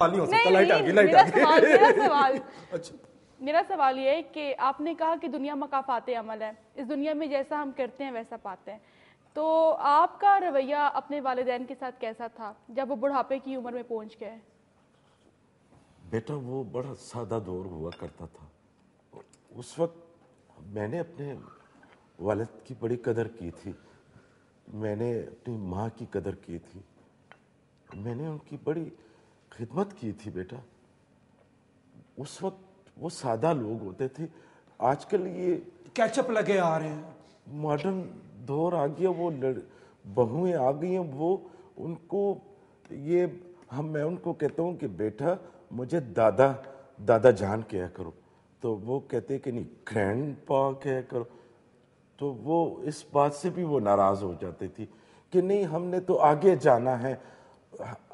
नहीं हो सकता। नहीं, लाइट आ गई, लाइट मेरा आ गई। सवाल मेरा सवाल अच्छा, मेरा सवाल ये है कि आपने कहा कि दुनिया मकाफाते अमल है, इस दुनिया में जैसा हम करते हैं वैसा पाते हैं, तो आपका रवैया अपने वालिदैन के साथ कैसा था जब वो बुढ़ापे की उम्र में पहुंच गए? बेटा वो बड़ा सादा दौर हुआ करता था। उस वक्त मैंने अपने वालिद की बड़ी कदर की थी, मैंने अपनी माँ की कदर की थी, मैंने उनकी बड़ी खिदमत की थी बेटा। उस वक्त वो सादा लोग होते थे। आजकल ये कैचअप लगे आ रहे हैं। मॉडर्न दौर आ गया, वो बहुएं आ गई हैं, वो उनको ये मैं उनको कहता हूँ कि बेटा मुझे दादा दादा जान कहा करो, तो वो कहते कि नहीं ग्रैंड पा कहा करो। तो वो इस बात से भी वो नाराज हो जाती थी कि नहीं हमने तो आगे जाना है,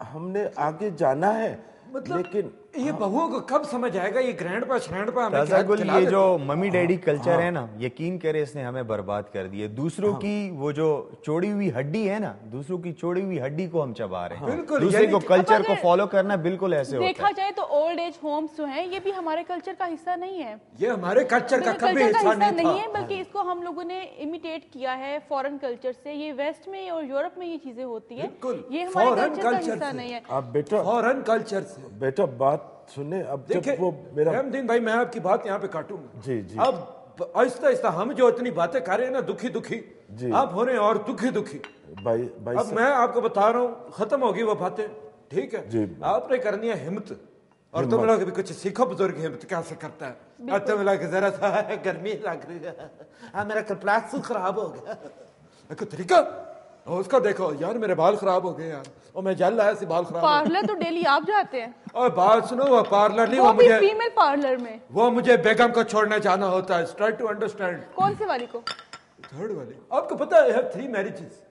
हमने आगे जाना है। मतलब लेकिन ये बहुओं को कब समझ आएगा ये ग्रैंडपा श्रैंडपा हमें ताजा गुल, खिला ये देते जो हैं। मम्मी डैडी कल्चर है ना, यकीन करे इसने हमें बर्बाद कर दिया। दूसरों की वो जो चोड़ी हुई हड्डी है ना, दूसरों की चोड़ी हुई हड्डी को हम चबा रहे हैं। बिल्कुल, दूसरे यानी को कि कल्चर अब को अगर फॉलो करना बिल्कुल ऐसे होता देखा है। जाए तो ओल्ड एज होम्स जो हैं ये भी हमारे कल्चर का हिस्सा नहीं है, ये हमारे कल्चर का कभी कल्चर का हिस्सा हिस्सा नहीं नहीं है, था। बल्कि इसको हम लोगों ने इमिटेट किया है फॉरेन कल्चर से। ये वेस्ट में और यूरोप में ये चीजें होती है, बिल्कुल, ये हमारे foreign कल्चर का culture हिस्सा से। नहीं है। आप बेटा फॉरेन कल्चर से बेटा बात सुने। अब देखिए जब वो मेरा रहमदीन भाई, मैं आपकी बात यहाँ पे काटूंगा। जी, जी। अब आहिस्ता आहिस्ता हम जो इतनी बातें कर रहे हैं ना, दुखी दुखी जी। आप हो रहे हैं और दुखी दुखी। भाई भाई अब मैं आपको बता रहा हूँ, खत्म होगी वो बातें, ठीक है जी। आपने करनी है हिम्मत, और तुम लोग भी कुछ सीखो, बुजुर्ग हिम्मत कैसे करता है। और तुम लोग जरा सा गर्मी लग रही है, मेरा कपड़ा खराब हो गया, एक तरीका और उसका देखो यार, मेरे बाल खराब हो गए यार, और मैं जल रहा है बाल खराब हो गए। पार्लर तो डेली आप जाते हैं, और बात सुनो, वो पार्लर नहीं, वो वो भी मुझे फीमेल पार्लर में। वो मुझे बेगम को छोड़ने जाना होता है। Try to understand. कौन से वाली को? थर्ड वाली। आपको पता है 3 मैरिजेस।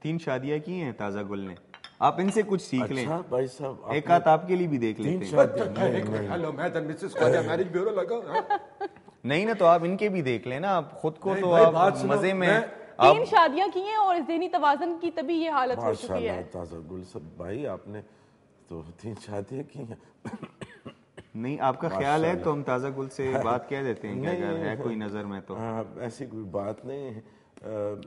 3 शादियां की हैं ताजा गुल ने, आप इनसे कुछ सीख लें। अच्छा भाई साहब एक आध आपके लिए भी देख लेते हैं। हेलो, मैं the Mrs Khwaja marriage bureau लगा। नहीं ना, तो आप इनके भी देख लेना, आप खुद को नहीं तो भाई, आप बात सुनो, मजे में मैं- 3 शादियां की हैं और ज़हनी तवाज़ुन की तभी ये हालत हो चुकी माशाल्लाह है। ताजा गुल सब भाई, आपने तो 3 शादियां की हैं। नहीं, आपका ख्याल है तो हम ताजा गुल से बात कह देते हैं कि नहीं, अगर है कोई नजर में तो। हाँ, ऐसी कोई बात नहीं है।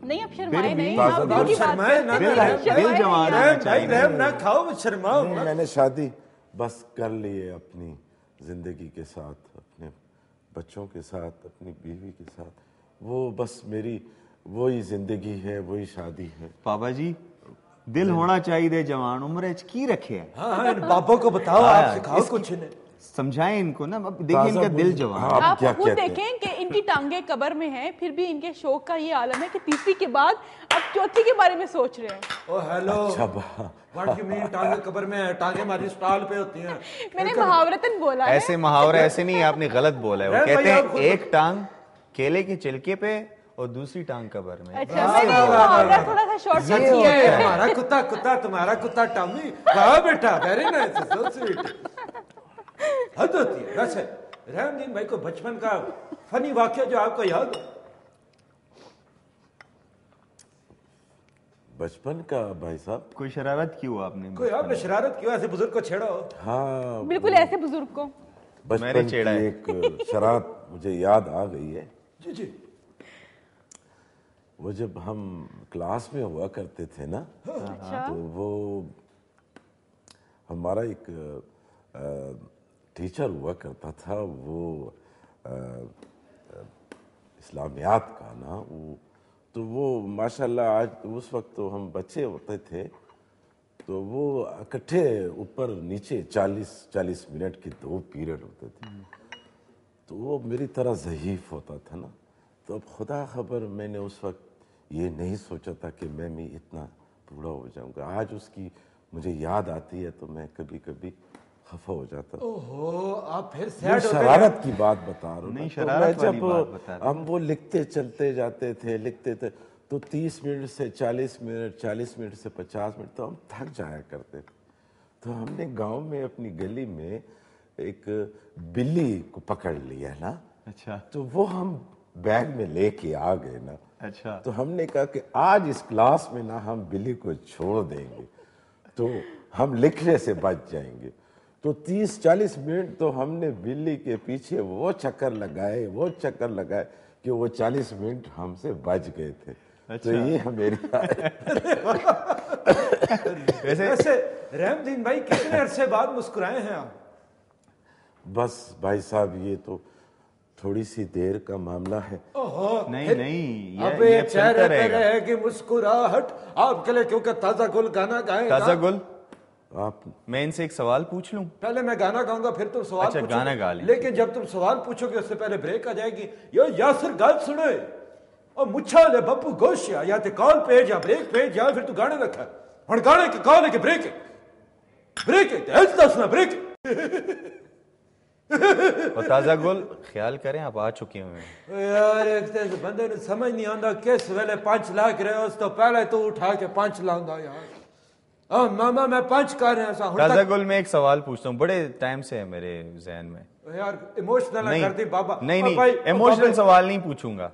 नहीं अब शर्माए नहीं, ताज़ा आप गुल दिल की बात शर्माए करते ना, हैं, दिल- शर्माए दिल नहीं जवान आप। है। भाई रहम ना खाओ, शर्माओ नहीं, मत। मैंने शादी बस कर ली है अपनी जिंदगी के साथ, अपने बच्चों के साथ, अपनी बीवी के साथ। वो बस मेरी वही जिंदगी है, वही शादी है। पापा जी, दिल होना चाहिए जवान, उम्र की रखे है। हाँ हाँ, इन बाबों को बताओ, आप सिखाओ कुछ इन्हें। समझाएं इनको ना, अब देखिए इनका दिल जवान है। हाँ, आप क्या खुद कहते हैं? देखें कि इनकी टांगे कब्र में हैं, फिर भी इनके शौक का ये आलम है कि तीसरी के बाद अब चौथी के बारे में सोच रहे हैं। ओ हेलो, अच्छा व्हाट यू मीन टांगे कब्र में है? टांगे हमारी स्टॉल पे होती हैं। मैंने मुहावरतन बोला है। ऐसे मुहावरा ऐसे नहीं, आपने गलत बोला है। वो अरे कहते भाई, आप हैं खुद- एक टांग केले के छिलके पे और दूसरी टांग कब्र में। अच्छा, मैंने ये मुहावरा थोड़ा सा शॉर्ट ये किया है। हमारा कुत्ता कुत्ता, तुम्हारा कुत्ता टॉमी। वाह बेटा, वेरी नाइस, सो स्वीट। हद होती है। वैसे रहमदीन भाई को बचपन का फनी वाकया जो आपको याद हो? बचपन का भाई साहब, कोई शरारत की हुआ आपने? कोई आपने शरारत क्यों ऐसे बुजुर्ग को छेड़ा हो? हाँ बिल्कुल ऐसे बुजुर्ग को। बचपन मैंने की छेड़ा है। एक शरारत मुझे याद आ गई है। जी जी। वो जब हम क्लास में हुआ करते थे ना, अच्छा, तो वो हमारा एक टीचर हुआ करता था, वो इस्लामियात का ना, वो तो वो माशाल्लाह, आज उस वक्त तो हम बच्चे होते थे, तो वो इकट्ठे ऊपर नीचे 40 मिनट के 2 पीरियड होते थे। तो वो मेरी तरह ज़हीफ़ होता था ना, तो अब खुदा खबर मैंने उस वक्त ये नहीं सोचा था कि मैं भी इतना बूढ़ा हो जाऊंगा। आज उसकी मुझे याद आती है तो मैं कभी कभी खफा हो जाता। ओहो, आप फिर मैं सैड होते शरारत की बात बता रहा हूँ। नहीं, तो शरारत मैं वाली जब बात बता रहे हम वो लिखते चलते जाते थे, लिखते थे, तो 30 मिनट से 40 मिनट, 40 मिनट से 50 मिनट तो हम थक जाया करते थे। तो हमने गांव में अपनी गली में एक बिल्ली को पकड़ लिया ना, अच्छा तो वो हम बैग में लेके आ गए ना। अच्छा। तो हमने कहा कि आज इस क्लास में ना हम बिल्ली को छोड़ देंगे तो हम लिखने से बच जाएंगे। तो 30-40 मिनट तो हमने बिल्ली के पीछे वो चक्कर लगाए कि वो 40 मिनट हमसे बच गए थे। तो ये मेरी वैसे रहमदीन भाई कितने अरसे बाद मुस्कुराए हैं आप? बस भाई साहब ये तो थोड़ी सी देर का मामला है। ओहो, नहीं अबे ये चेहरे पे रहेगी मुस्कुराहट आपके लिए, क्योंकि ताजा गुल गाना गाएगा। ताजा गुल, आप मैं इनसे एक सवाल पूछ लूं? पहले मैं गाना गाऊंगा फिर तुम सवाल अच्छा, पूछोगे। गाना गा लें। लेकिन जब तुम सवाल पूछोगे उससे पहले ब्रेक आ जाएगी। यो यासिर गल सुने और मुच्छा ले बब्बू गोशिया, या ते कॉल पेज या ब्रेक पेज या फिर तू गाने रखा हुन गाने की कॉल है कि ब्रेक है तेज दसना ब्रेक। और ताजा गुल ख्याल करें आप आ चुके हुए हैं। यार एक तो बंदे ने समझ नहीं आंदा किस वेले पंच ला के रहे उस तो पहले तो उठा के पंच लांदा यार। मामा मैं पंच कर रहा सा ताजा गुल में एक सवाल पूछता हूँ, बड़े टाइम से है मेरे जहन में। यार इमोशनल नहीं कर दी बाबा। नहीं इमोशनल सवाल नहीं पूछूंगा,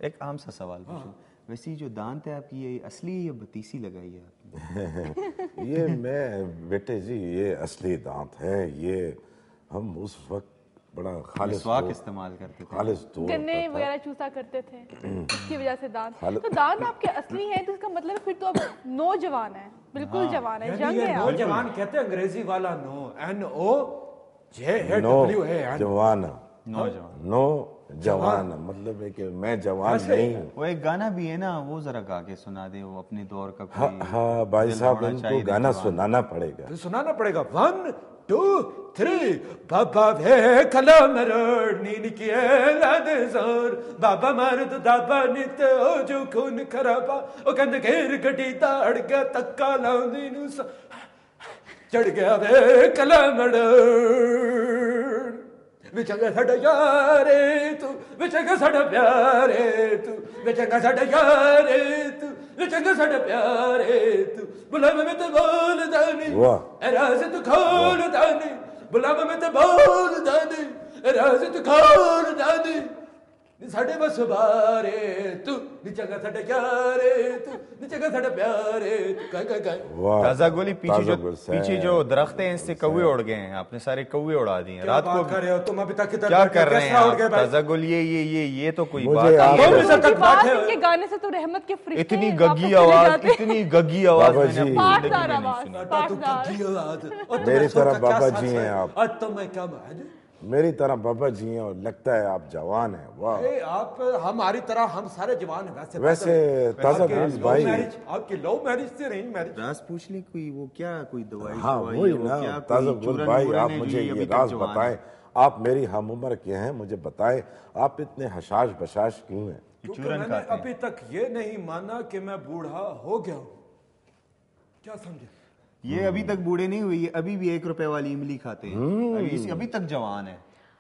एक आम सा सवाल पूछूंगा। वैसे जो दांत है आपकी, ये असली या बतीसी लगाई है आपने? ये मैं बेटे जी ये असली दांत है। ये हम उस वक्त बड़ा खालिस स्वाक इस्तेमाल करते थे, खालिस दूर गन्ने होता था। वगैरह चूसा करते थे, इसकी वजह से दांत। हाल- तो दांत आपके असली हैं तो इसका मतलब फिर तो अब नौजवान है, बिल्कुल जवान है, जंग है आप। नौजवान कहते हैं अंग्रेजी वाला नो, NO नो JAWAN। जवान नौजवान। नो जवान मतलब है कि मैं जवान नहीं हूँ। वो एक गाना भी है ना, वो जरा गा के सुना दे, वो अपने दौर का हाँ कोई हाँ भाई दिल साहब होना इनको चाहिए गाना जवान। सुनाना पड़ेगा। तो सुनाना पड़ेगा। 1 2 3 बाबा भे कला मरोड़ नीन किए लाद जोर बाबा मार तो दाबा नित ओ जो खून खराबा ओ कंद घेर गड्डी दाड़ गया तक्का लाउंदी नु चढ़ गया वे कला मरोड़ विचंगा साडा यारे तू विचंगा साडा प्यारे तू विचंगा साडा यारे तू विचंगा साडा प्यारे तू बुलावे में तो बोल दानी वाह। राज तू खोल दानी बुलावे में तो बोल दानी राज तू खोल दानी साडे बस बारे तू निचंगा साडा यारे तू निचंगा साडा प्यारे तू काय वाह ताजा गोली ताजा गुल से- पीछे जो दरख्त हैं इससे कौवे उड़ गए हैं, आपने सारे कौवे उड़ा दिए हैं। क्या रात बात को कर रहे हो तुम? अभी तक किधर क्या बैठे हो? कर रहे हैं कैसा उड़ आप? गए भाई? ताजा गोल ये तो कोई मुझे बात आप- नहीं कौन है। सा इनकी तक बात, बैठे हो? इनके गाने से तो रहमत के फरिश्ते इतनी वापस गग्गी चले आवाज, जाते हैं। इतनी गग्गी आवाज बाबा मैंने जी। अपनी जिंदगी पाठदार में नहीं आवाज, सुनी। बेटा, तू पाठदार। गड्डी आवाज। और मेरी तुम्हें तरह सुन का क्या बाबा साथ जी है? हैं आप। और तुम्हें क्या बात? मेरी तरह बाबा जी हैं और लगता है आप जवान हैं। वाह। ए, आप हमारी तरह हम सारे जवान हैं। वैसे ताजा गुल भाई आपकी लव मैरिज से अरेंज मैरिज? राज पूछ ली कोई, वो क्या कोई दवाई हाँ शवाई वही है, वो ना क्या ताजा कोई गुल चूरन भाई वूरन आप है जो मुझे ये अभी ये तक राज जवान बताएं। है? आप मेरी हम उम्र के हैं, मुझे बताएं आप इतने हशाश बशाश क्यों हैं? क्योंकि चूरन मैंने खाते हैं। अभी तक ये नहीं माना कि मैं बूढ़ा हो गया हूँ। क्या समझे? ये अभी तक बूढ़े नहीं हुए, ये अभी भी 1 रुपए वाली इमली खाते हैं, अभी तक जवान है।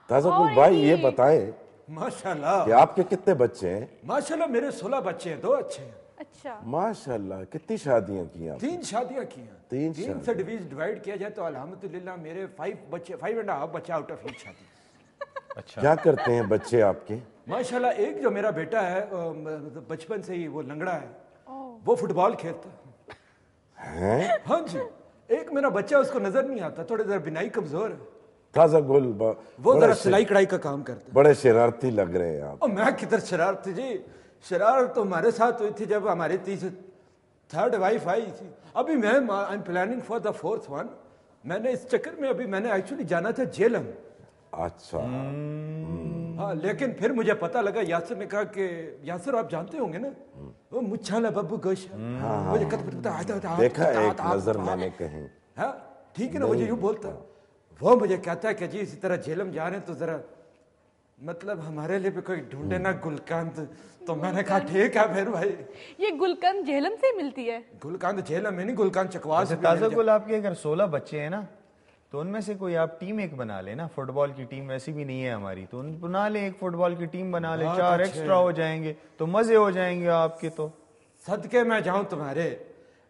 ताजा और गुल भाई ये ये- बताएं माशाल्लाह कि आपके कितने बच्चे हैं? माशाल्लाह मेरे 16 बच्चे हैं, 2 अच्छे हैं। अच्छा, माशाल्लाह कितनी शादियां की आप? 3 शादियां की हैं। तीन 3 से डिवाइड किया जाए तो अल्हम्दुलिल्लाह मेरे 5 बच्चे, 5.5 बच्चे आउट ऑफ ईच शादी। अच्छा, क्या करते हैं बच्चे आपके? माशाल्लाह एक जो मेरा बेटा है बचपन से ही वो लंगड़ा है, वो फुटबॉल खेलता है। हैं? हाँ जी। एक मेरा बच्चा उसको नजर नहीं आता, थोड़ी देर बिनाई कमजोर है, ताजा गुल वो जरा सिलाई कढ़ाई का काम करता बड़े शरारती लग रहे हैं आप। है। और मैं किधर शरारत जी, शरारत तो हमारे साथ हुई थी जब हमारी 3rd वाइफ आई थी। अभी मैं I am planning for the 4th one. मैंने इस चक्कर में अभी मैंने एक्चुअली जाना था जेलम। अच्छा हाँ, लेकिन फिर मुझे पता लगा, यासिर ने कहा कि यासिर आप जानते होंगे ना वो मुच्छाला बब्बू गोश मुझे देखा एक नजर मैंने कहीं। हाँ ठीक है ना, मुझे यूं बोलता वो मुझे कहता है कि जी इसी तरह झेलम जा रहे हैं तो जरा मतलब हमारे लिए भी कोई ढूंढे ना गुलकंद। तो मैंने कहा ठीक है फिर भाई। ये गुलकंद झेलम से मिलती है? गुलकंद झेलम में नहीं, गुलकंद चकवास में ताजा मिल जाए। गुल आपके अगर 16 बच्चे हैं ना, तो उनमें से कोई आप टीम एक बना ले ना। फुटबॉल की टीम वैसी भी नहीं है हमारी, तो बना ले, एक फुटबॉल की टीम बना ले, 4 एक्स्ट्रा हो जाएंगे तो मजे हो जाएंगे आपके। तो सदके मैं जाऊं तुम्हारे,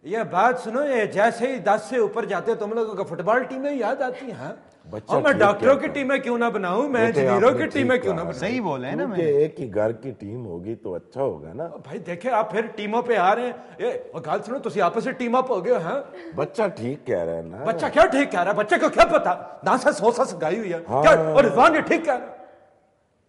ये बात सुनो, ये जैसे ही 10 से ऊपर जाते तुम लोगों को फुटबॉल टीमें याद आती हैं। बच्चा और मैं ठीक डॉक्टरों की कहता है। टीमें क्यों ना बनाऊं, मैं बेटे, इंजीनियरों आपने की टीमें ठीक क्यों ना कहा। बनाऊं। सही बोले हैं ना क्योंकि मैंने। एक ही घर की टीम होगी तो अच्छा होगा ना। भाई देखे आप फिर टीमों पे आ रहे हैं। ये और गाल सुनो, तुम आपस में टीम अप हो गए हैं। बच्चा ठीक कह रहा है ना। बच्चा क्या ठीक कह रहा है, बच्चे को क्या पता, नासा सोसा गाई हुई है हाँ। क्या, और रिजवान ये ठीक कह रहा है।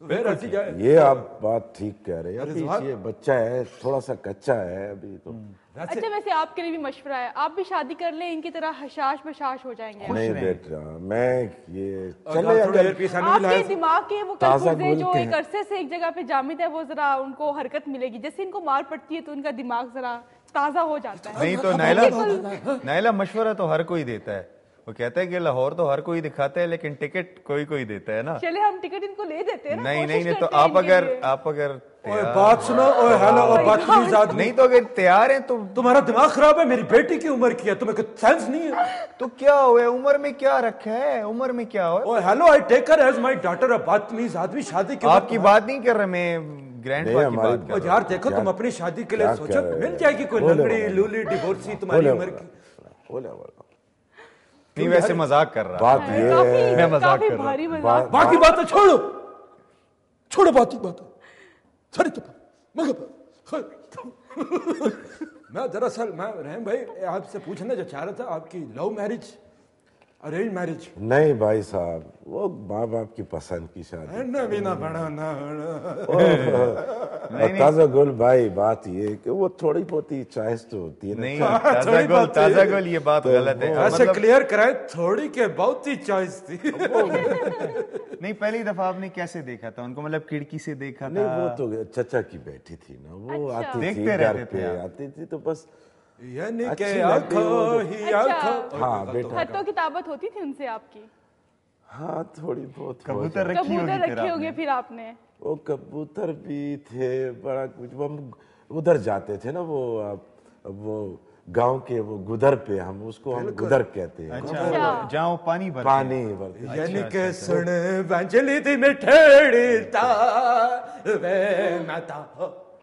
फिर ऐसी जाए ये आप बात ठीक कह रहे हैं। अभी रिजवान- ये बच्चा है, थोड़ा सा कच्चा है अभी तो। अच्छा, वैसे आपके लिए भी मशवरा है, आप भी शादी कर लें, इनकी तरह हशाश बशाश हो जाएंगे। नहीं बेटा, मैं ये चले चले थोड़े अगर एयरपीस भी आपके लाए। दिमाग के वो ताज़ा कलपुर्जे गुल जो के एक हैं। अरसे से एक जगह पे जामिद है, वो जरा उनको हरकत मिलेगी। जैसे इनको मार पड़ती है तो उनका दिमाग जरा ताजा हो जाता है। नहीं तो नायला मशवरा तो हर कोई देता है। वो कहता है कि लाहौर तो हर कोई दिखाता है, लेकिन टिकट कोई कोई देता है ना। चले हम टिकट इनको ले देते हैं ना, नहीं कोशिश नहीं नहीं, तो करते हैं इनके लिए। आप अगर ओए बात सुनो, ओए हेलो, और बदतमीज आदमी। नहीं तो अगर तैयार हैं तो तुम्हारा दिमाग खराब है, मेरी बेटी की उम्र की है, तुम्हें कुछ सेंस नहीं है। तो क्या हुआ, उम्र में क्या रखा है, उम्र में क्या हुआ। ओए hello, I take her as my daughter. अब बदतमीज आदमी शादी के आपकी बात नहीं कर रहे, मैं ग्रैंड नहीं, की हमारी बात कर और रहा हूँ। यार देखो, तुम अपनी शादी के लिए क्या सोचो, कर रहे मिल हैं? जाएगी कोई बोले लंगड़ी बोले। लूली डिवोर्सी तुम्हारी उम्र की। बोले बोले। नहीं वैसे मजाक कर रहा बात ये है, मैं मजाक काफी कर रहा हूँ। भारी मजाक। बाकी बातें छोड़ो, छोड़ो बाकी बातें सारी तो मैं दरअसल मैं रहम भाई आपसे पूछना जो चाह रहा था, आपकी लव मैरिज अरेंज मैरिज नहीं भाई साहब, वो माँ बाप की पसंद की शादी। ना भी ना बड़ा ना ताजा गुल भाई, बात ये है कि वो थोड़ी बहुत ही चॉइस तो होती है ना। नहीं थोड़ी बहुत ताजा गोल ये बात गलत है। ऐसे क्लियर कराए, थोड़ी के बहुत ही चॉइस थी। नहीं पहली दफा आपने कैसे देखा था उनको, मतलब खिड़की से देखा नहीं, था? वो तो चचा की बेटी थी ना, वो अच्छा। आती थी देखते घर रहते पे, थे आप। आती थी तो बस यानी अच्छी के लगी आंखों वो ही अच्छा। आंखों। हाँ बेटा, खतों की ताबत होती थी उनसे आपकी? हाँ थोड़ी बहुत हो कबूतर जाती। रखी होगी कबूतर फिर रखे होंगे आपने। फिर आपने? वो कबूतर भी थे, बड़ा कुछ। वो हम उधर जाते थे ना, वो गांव के वो गुदर पे, हम उसको हम गुदर कहते हैं। अच्छा जाओ पानी भर पानी भरते। यानी के सुन बंजली थी मिठड़ी तार वे मैं ता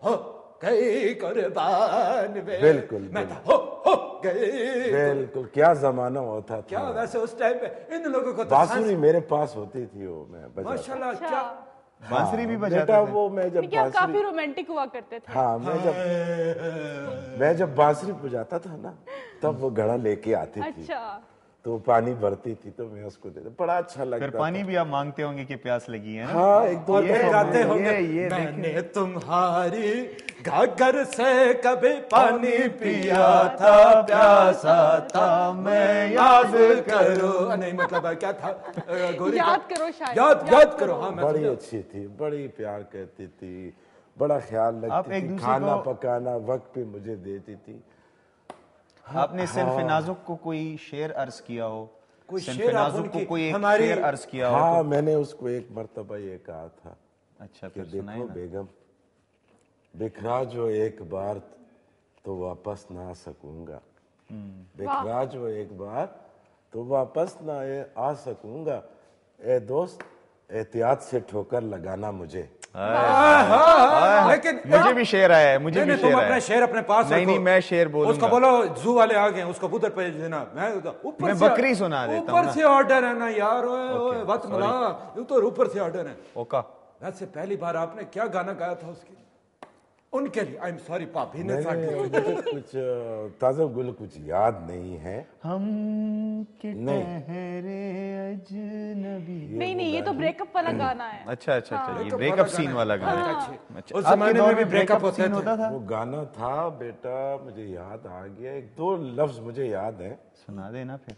हो गई कुर्बान वे। बिल्कुल, मैं ता हो गई। बिल्कुल, क्या जमाना होता क्या था। वैसे उस टाइम पे इन लोगों को तो बांसुरी मेरे पास होती थी, वो मैं बजाता। माशाल्लाह अच्छा, क्या बांसुरी भी बजाते बेटा थे? वो मैं जब क्योंकि आप काफी बांसुरी, रोमांटिक हुआ करते थे। हाँ मैं जब बांसुरी बजाता था ना, तब वो घड़ा लेके आती थी, अच्छा, तो पानी भरती थी तो मैं उसको देता, बड़ा अच्छा फिर लगता पानी भी आप मांगते होंगे कि प्यास लगी है था। ना? हाँ एक दो और दफा गाते मैं- होंगे ये मैंने तुम्हारी घाघर से कभी पानी पिया था, प्यासा था मैं याद करो। नहीं मतलब क्या था, गोरी याद का- करो शायद। याद करो। हाँ मैं बड़ी समझा। अच्छी थी, बड़ी प्यार करती थी, बड़ा ख्याल आप रखती एक थी, दूसरे खाना को- पकाना वक्त पे मुझे देती थी। आपने सिर्फ नाजुक को कोई शेर अर्ज किया हो, कोई सिर्फ शेर आप नाजुक को उनकी- कोई एक हमारी- शेर अर्ज किया हो हाँ तो? मैंने उसको एक मर्तबा ये कहा था अच्छा कि फिर सुनाए देखो ना। बेगम, बिखरा जो एक बार तो वापस ना आ सकूंगा, बिखरा जो एक बार तो वापस ना आ सकूंगा, ए दोस्त एहतियात से ठोकर लगाना मुझे। लेकिन मुझे भी शेर आया है, मुझे नहीं, भी नहीं, तुम शेर अपना आया शेर अपने पास नहीं रखो। नहीं मैं शेर उसको बोलूंगा। बोलो जू वाले आ गए हैं, उसको कबूतर पे देना। मैं ऊपर मैं से- बकरी सुना देता हूं ऊपर ना। से ऑर्डर है ना यार, ओए वक्त मिला, ये तो ऊपर से ऑर्डर है। ओका वैसे पहली बार आपने क्या गाना गाया था उसकी उनके लिए? आई एम सॉरी, पापी ने नहीं, मुझे कुछ ताज़ा गुल कुछ याद नहीं है। हम के नहीं। ठहरे अजनबी। नहीं नहीं, ये तो ब्रेकअप वाला गाना है। अच्छा अच्छा अच्छा, ये Breakup ब्रेकअप वाला सीन गाना वाला है। गाना है। हाँ, अच्छा, उस आपके जमाने दौर में भी में ब्रेकअप breakup होते सीन थे। होता था? वो गाना था बेटा, मुझे याद आ गया, एक दो लफ्ज मुझे याद है। सुना देना फिर।